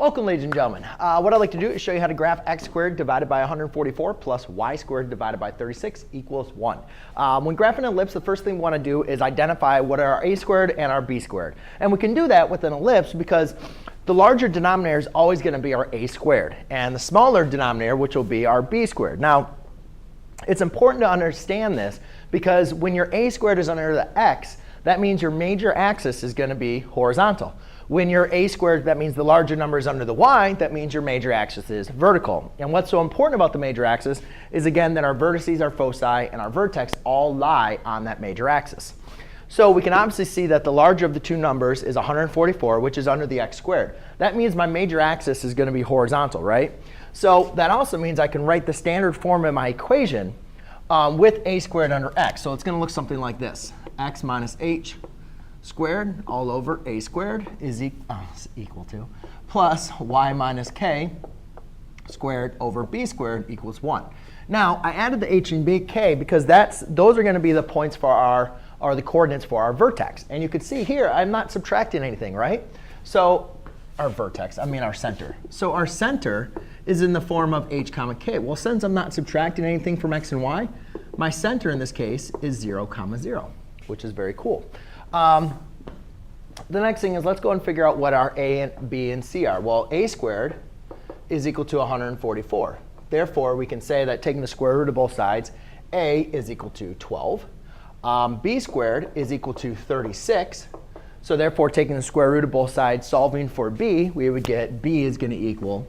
Welcome, ladies and gentlemen. What I'd like to do is show you how to graph x squared divided by 144 plus y squared divided by 36 equals 1. When graphing an ellipse, the first thing we want to do is identify what are our a squared and our b squared. And we can do that with an ellipse because the larger denominator is always going to be our a squared, and the smaller denominator, which will be our b squared. Now, it's important to understand this because when your a squared is under the x, that means your major axis is going to be horizontal. When your a squared, that means the larger number is under the y, that means your major axis is vertical. And what's so important about the major axis is, again, that our vertices, our foci, and our vertex all lie on that major axis. So we can obviously see that the larger of the two numbers is 144, which is under the x squared. That means my major axis is going to be horizontal, right? So that also means I can write the standard form of my equation with a squared under x. So it's going to look something like this. X minus h squared all over a squared is equal to plus y minus k squared over b squared equals 1. Now, I added the h and b k because those are going to be the points for the coordinates for our vertex. And you can see here, I'm not subtracting anything, right? So our vertex, I mean our center. So our center is in the form of h comma k. Well, since I'm not subtracting anything from x and y, my center in this case is 0, 0, which is very cool. The next thing is let's go and figure out what our a and b and c are. Well, a squared is equal to 144. Therefore, we can say that taking the square root of both sides, a is equal to 12. B squared is equal to 36. So therefore, taking the square root of both sides, solving for b, we would get b is going to equal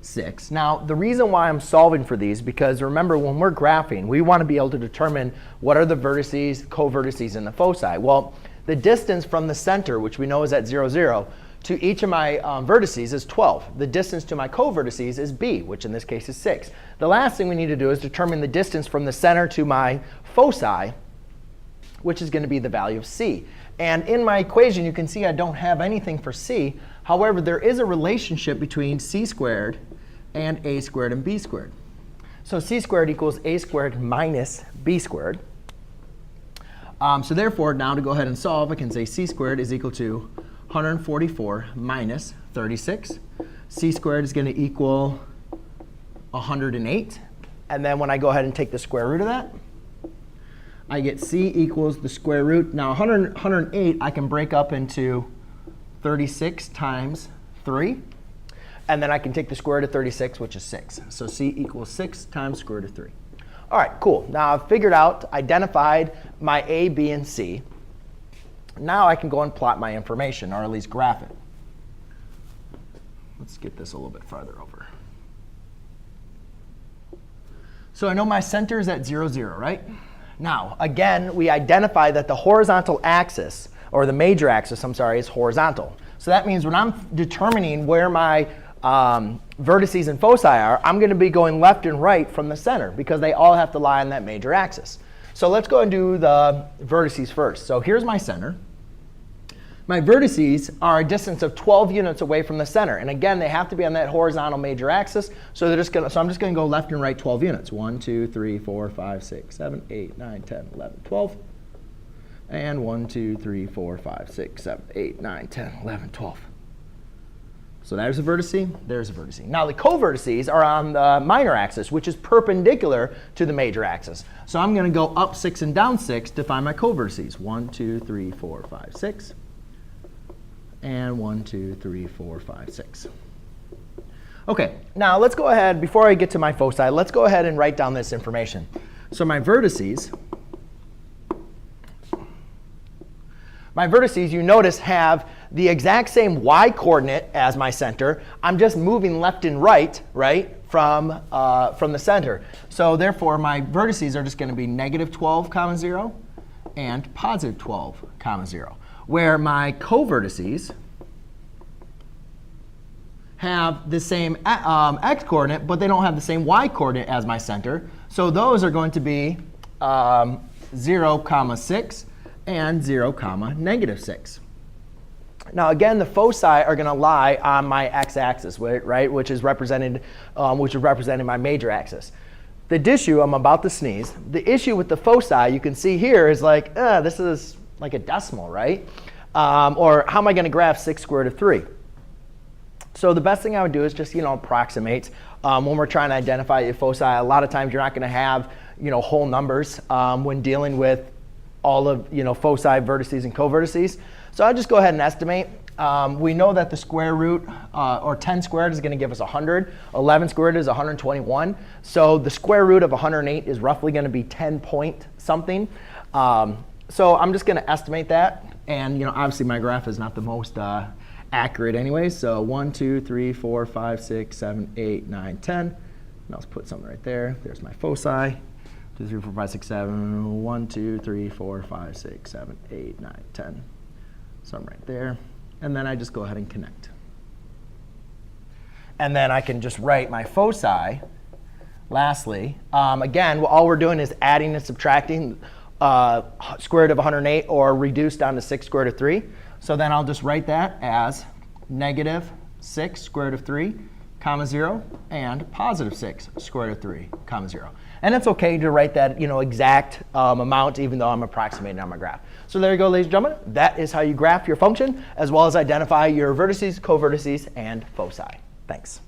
6. Now, the reason why I'm solving for these, because remember, when we're graphing, we want to be able to determine what are the vertices, co-vertices, and the foci. Well, the distance from the center, which we know is at 0, 0, to each of my vertices is 12. The distance to my co-vertices is b, which in this case is 6. The last thing we need to do is determine the distance from the center to my foci, which is going to be the value of c. And in my equation, you can see I don't have anything for c. However, there is a relationship between c squared and a squared and b squared. So c squared equals a squared minus b squared. So therefore, now to go ahead and solve, I can say c squared is equal to 144 minus 36. C squared is going to equal 108. And then when I go ahead and take the square root of that, I get c equals the square root. Now 108 I can break up into 36 times 3. And then I can take the square root of 36, which is 6. So c equals 6 times square root of 3. All right, cool. Now I've figured out, identified my a, b, and c. Now I can go and plot my information, or at least graph it. Let's get this a little bit farther over. So I know my center is at 0, 0, right? Now, again, we identify that the horizontal axis, or the major axis, I'm sorry, is horizontal. So that means when I'm determining where my vertices and foci are, I'm going to be going left and right from the center because they all have to lie on that major axis. So let's go and do the vertices first. So here's my center. My vertices are a distance of 12 units away from the center. And again, they have to be on that horizontal major axis. So I'm just going to go left and right 12 units. 1, 2, 3, 4, 5, 6, 7, 8, 9, 10, 11, 12. And 1, 2, 3, 4, 5, 6, 7, 8, 9, 10, 11, 12. So there's a vertice, there's a vertice. Now the co-vertices are on the minor axis, which is perpendicular to the major axis. So I'm going to go up 6 and down 6 to find my co-vertices. 1, 2, 3, 4, 5, 6. And 1, 2, 3, 4, 5, 6. OK, now let's go ahead, before I get to my foci, let's go ahead and write down this information. So my vertices, you notice, have the exact same y coordinate as my center. I'm just moving left and right, from the center. So therefore, my vertices are just going to be negative 12, 0, and positive 12, 0. Where my co-vertices have the same x coordinate, but they don't have the same y coordinate as my center. So those are going to be 0, 6, and 0, negative 6. Now again, the foci are going to lie on my x-axis, right, which is represented my major axis. The issue, I'm about to sneeze. The issue with the foci, you can see here, is like, this is like a decimal, right? Or how am I going to graph 6 square root of 3? So the best thing I would do is just, approximate. When we're trying to identify your foci, a lot of times you're not going to have, whole numbers when dealing with all of, foci, vertices, and co-vertices. So I'll just go ahead and estimate. We know that the square root, or 10 squared, is going to give us 100. 11 squared is 121. So the square root of 108 is roughly going to be 10 point something. So I'm just going to estimate that. And obviously my graph is not the most accurate anyway. So 1, 2, 3, 4, 5, 6, 7, 8, 9, 10. And I'll just put something right there. There's my foci. 2, 3, 4, 5, 6, 7. 1, 2, 3, 4, 5, 6, 7, 8, 9, 10. Something right there. And then I just go ahead and connect. And then I can just write my foci. Lastly, again, all we're doing is adding and subtracting square root of 108 or reduced down to 6 square root of 3. So then I'll just write that as negative 6 square root of 3, comma 0, and positive 6 square root of 3, comma 0. And it's OK to write that exact amount, even though I'm approximating on my graph. So there you go, ladies and gentlemen. That is how you graph your function, as well as identify your vertices, co-vertices, and foci. Thanks.